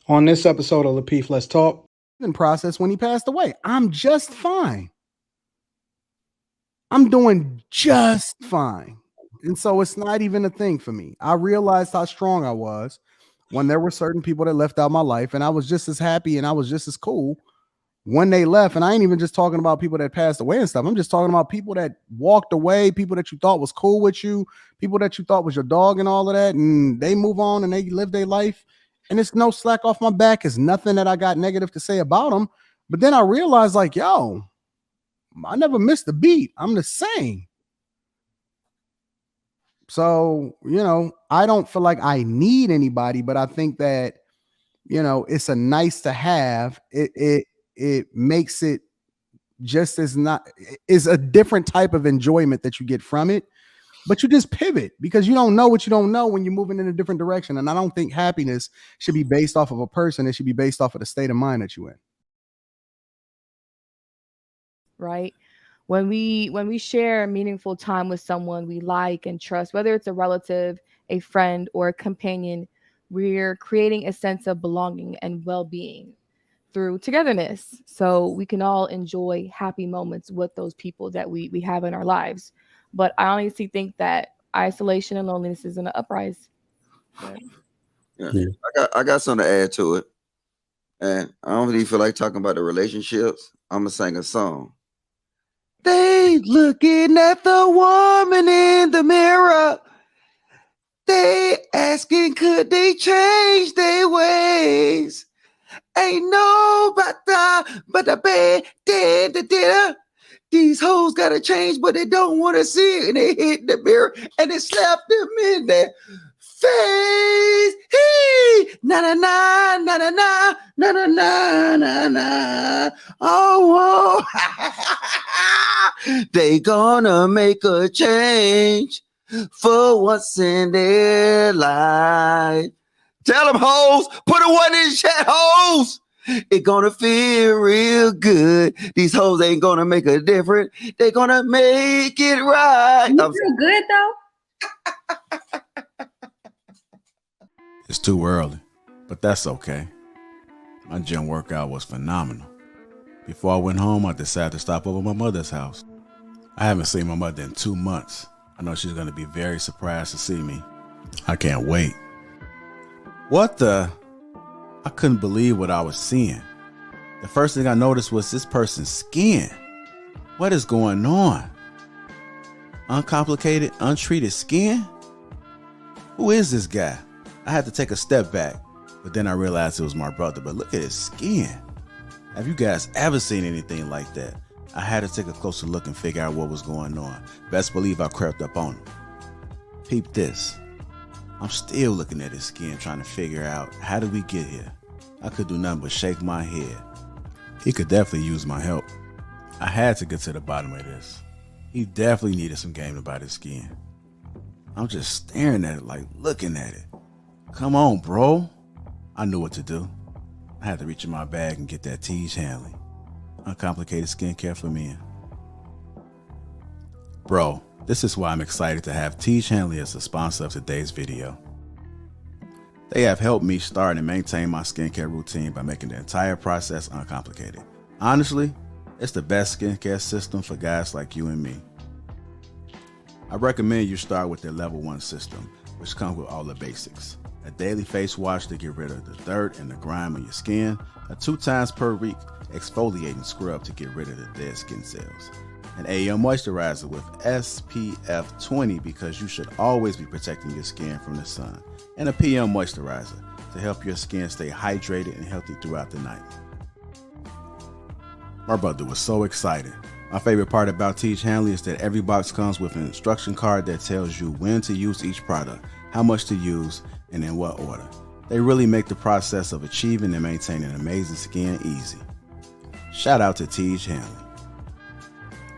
On this episode of Lapeef Let's Talk, in process when he passed away. I'm just fine. I'm doing just fine. And so it's not even a thing for me. I realized how strong I was when there were certain people that left out my life, and I was just as happy and I was just as cool when they left. And I ain't even just talking about people that passed away and stuff. I'm just talking about people that walked away, people that you thought was cool with you, people that you thought was your dog and all of that. And they move on and they live their life. And it's no slack off my back. It's nothing that I got negative to say about them. But then I realized, like, yo, I never missed a beat. I'm the same. So, I don't feel like I need anybody, but I think that, it's a nice to have. It makes it just is a different type of enjoyment that you get from it. But you just pivot because you don't know what you don't know when you're moving in a different direction. And I don't think happiness should be based off of a person. It should be based off of the state of mind that you're in. Right. When we share meaningful time with someone we like and trust, whether it's a relative, a friend, or a companion, we're creating a sense of belonging and well-being through togetherness. So we can all enjoy happy moments with those people that we have in our lives. But I honestly think that isolation and loneliness is going to uprise. Yeah. I got something to add to it. And I don't really feel like talking about the relationships. I'm going to sing a song. They looking at the woman in the mirror. They asking, could they change their ways? Ain't no but the bed, these hoes gotta change, but they don't want to see it. And they hit the mirror and they slap them in their face. Hey, na na na na na na na na na na na. Oh, they gonna make a change for what's in their life. Tell them hoes, put a one in the chat, hoes. It gonna feel real good. These hoes ain't gonna make a difference. They gonna make it right. You feel good though? It's too early, but that's okay. My gym workout was phenomenal. Before I went home, I decided to stop over at my mother's house. I haven't seen my mother in 2 months. I know she's gonna be very surprised to see me. I can't wait. What the? I couldn't believe what I was seeing. The first thing I noticed was this person's skin. What is going on? Uncomplicated, untreated skin? Who is this guy? I had to take a step back, but then I realized it was my brother. But look at his skin. Have you guys ever seen anything like that? I had to take a closer look and figure out what was going on. Best believe I crept up on him. Peep this. I'm still looking at his skin, trying to figure out how did we get here. I could do nothing but shake my head. He could definitely use my help. I had to get to the bottom of this. He definitely needed some game about his skin. I'm just staring at it, like looking at it. Come on, bro. I knew what to do. I had to reach in my bag and get that Tiege Hanley. Uncomplicated skincare for men. Bro, this is why I'm excited to have Tiege Hanley as a sponsor of today's video. They have helped me start and maintain my skincare routine by making the entire process uncomplicated. Honestly, it's the best skincare system for guys like you and me. I recommend you start with their level 1 system, which comes with all the basics. A daily face wash to get rid of the dirt and the grime on your skin, a 2 times per week exfoliating scrub to get rid of the dead skin cells, an AM moisturizer with SPF 20 because you should always be protecting your skin from the sun, and a PM moisturizer to help your skin stay hydrated and healthy throughout the night. My brother was so excited. My favorite part about Tiege Hanley is that every box comes with an instruction card that tells you when to use each product, how much to use, and in what order. They really make the process of achieving and maintaining amazing skin easy. Shout out to Tiege Hanley.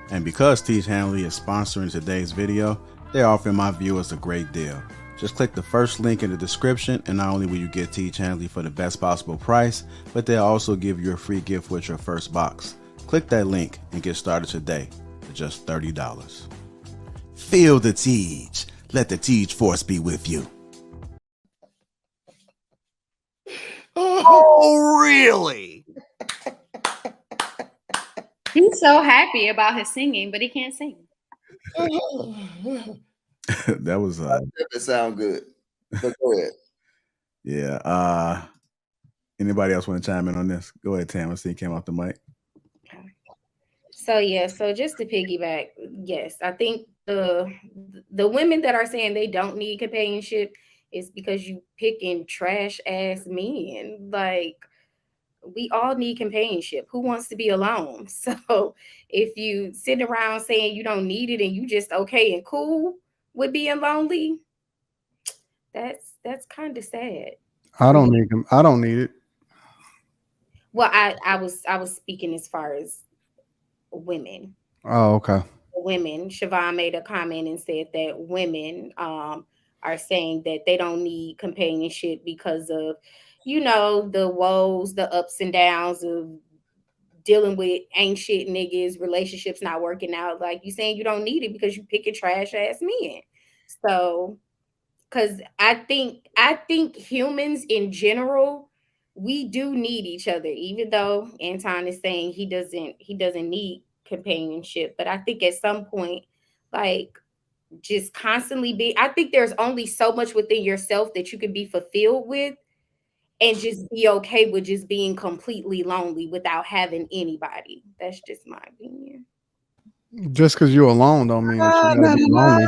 And because Tiege Hanley is sponsoring today's video, they're offering my viewers a great deal. Just click the first link in the description, and not only will you get Tiege Hanley for the best possible price, but they'll also give you a free gift with your first box. Click that link and get started today for just $30. Feel the Tiege. Let the Tiege force be with you. Oh, Oh, really? He's so happy about his singing, but he can't sing. That was It sound good. But go ahead. yeah. Anybody else want to chime in on this? Go ahead, Tam. I see you came off the mic. So yeah, so just to piggyback, yes, I think the women that are saying they don't need companionship is because you picking trash ass men. Like, we all need companionship. Who wants to be alone? So if you sit around saying you don't need it and you just okay and cool with being lonely, that's kind of sad. I don't need them. I don't need it. Well, I was speaking as far as women. Oh, okay. Women. Siobhan made a comment and said that women are saying that they don't need companionship because of, the woes, the ups and downs of dealing with ain't shit niggas, relationships not working out. Like, you saying you don't need it because you picking trash ass men. So, because I think humans in general, we do need each other, even though Anton is saying he doesn't need companionship. But I think at some point, like, just constantly I think there's only so much within yourself that you can be fulfilled with and just be okay with just being completely lonely without having anybody. That's just my opinion. Just because you're alone don't mean that you gotta be lonely.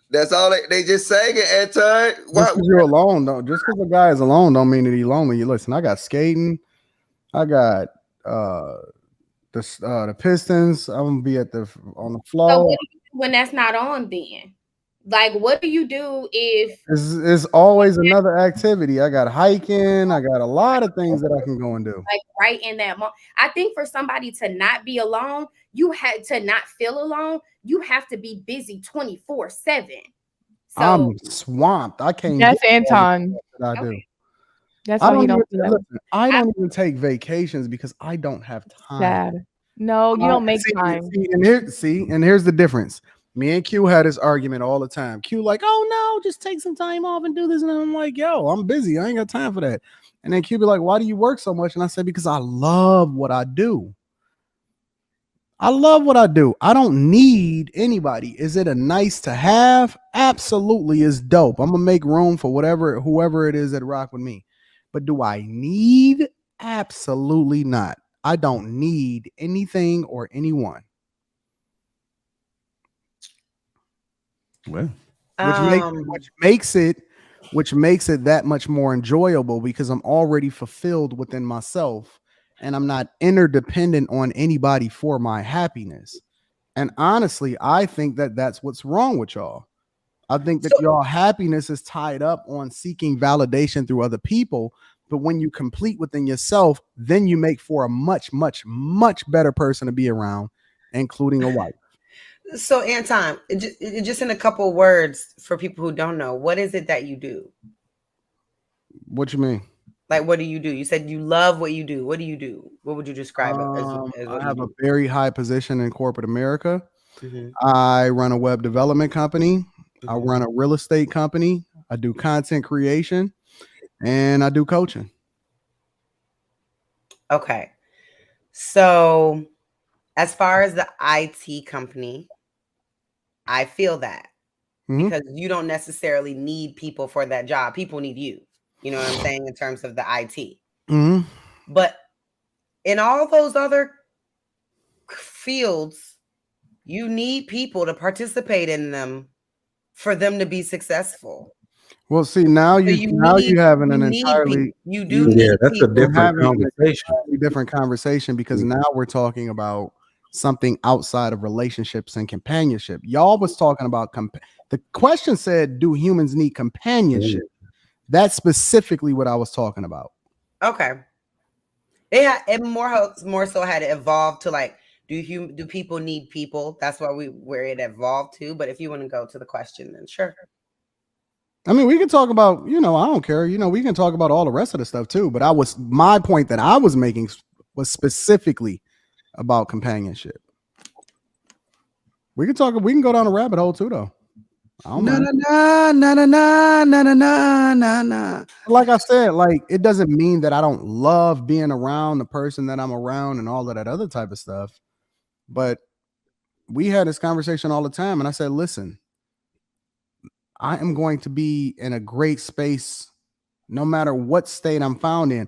That's all they just saying it, Anton. Just because you're alone, just because a guy is alone don't mean that he's lonely. You listen, I got skating, I got the Pistons. I'm gonna be on the floor. So what do you do when that's not on then? Like, what do you do if it's always another activity? I got hiking, I got a lot of things that I can go and do. Like right in that moment. I think for somebody to not be alone, you had to not feel alone, you have to be busy 24/7. So I'm swamped. I can't. That's Anton. I do. That's why you don't do that. Listen, I don't even take vacations because I don't have time. Sad. No, you don't make time. And here's the difference. Me and Q had this argument all the time. Q like, oh no, just take some time off and do this. And I'm like, yo, I'm busy. I ain't got time for that. And then Q be like, why do you work so much? And I said, because I love what I do. I love what I do. I don't need anybody. Is it a nice to have? Absolutely, is dope. I'm gonna make room for whoever it is that rock with me. But do I need? Absolutely not. I don't need anything or anyone. Well, which makes it that much more enjoyable because I'm already fulfilled within myself and I'm not interdependent on anybody for my happiness. And honestly, I think that that's what's wrong with y'all. I think that y'all happiness is tied up on seeking validation through other people. But when you complete within yourself, then you make for a much, much, much better person to be around, including a wife. So, Anton, just in a couple of words for people who don't know, what is it that you do? What you mean? Like, what do you do? You said you love what you do. What do you do? What would you describe it as I have a very high position in corporate America. Mm-hmm. I run a web development company. Mm-hmm. I run a real estate company. I do content creation, and I do coaching. Okay. So, as far as the IT company, I feel that because you don't necessarily need people for that job. People need you. You know what I'm saying? In terms of the IT. Mm-hmm. But in all those other fields, you need people to participate in them for them to be successful. Well, see, now you're having an entirely that's a different conversation. Different conversation because now we're talking about something outside of relationships and companionship. Y'all was talking about the question said, do humans need companionship? That's specifically what I was talking about. Okay. It more so had it evolved to like, do people need people? That's where it evolved to. But if you want to go to the question, then sure. I mean, we can talk about, I don't care. We can talk about all the rest of the stuff too. But my point that I was making was specifically about companionship. We can go down a rabbit hole too, though. Like I said, like it doesn't mean that I don't love being around the person that I'm around and all of that other type of stuff. But we had this conversation all the time, and I said, listen, I am going to be in a great space no matter what state I'm found in.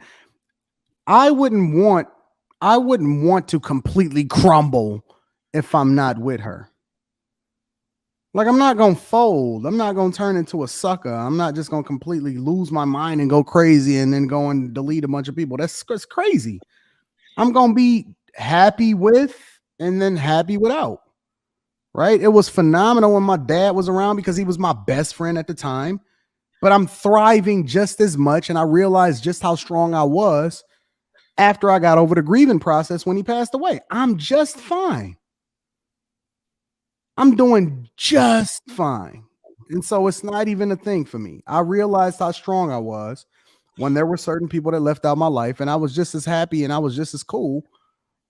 I wouldn't want to completely crumble if I'm not with her. Like, I'm not going to fold. I'm not going to turn into a sucker. I'm not just going to completely lose my mind and go crazy and then go and delete a bunch of people. That's crazy. I'm going to be happy with and then happy without. Right? It was phenomenal when my dad was around because he was my best friend at the time. But I'm thriving just as much, and I realized just how strong I was after I got over the grieving process when he passed away. I'm just fine. I'm doing just fine. And so it's not even a thing for me. I realized how strong I was when there were certain people that left out my life, and I was just as happy and I was just as cool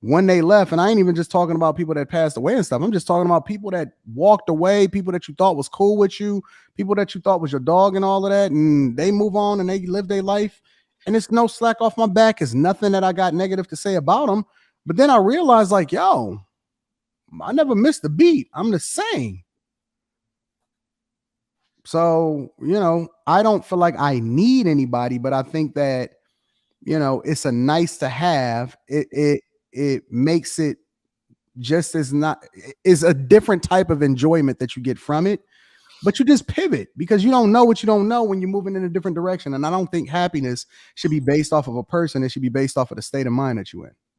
when they left. And I ain't even just talking about people that passed away and stuff. I'm just talking about people that walked away, people that you thought was cool with you, people that you thought was your dog and all of that. And they move on and they live their life. And it's no slack off my back. It's nothing that I got negative to say about them. But then I realized, like, yo, I never missed a beat. I'm the same. So, you know, I don't feel like I need anybody, but I think that, you know, it's a nice to have. It makes it just as not is a different type of enjoyment that you get from it, but you just pivot because you don't know what you don't know when you're moving in a different direction. And I don't think happiness should be based off of a person. It should be based off of the state of mind that you're in.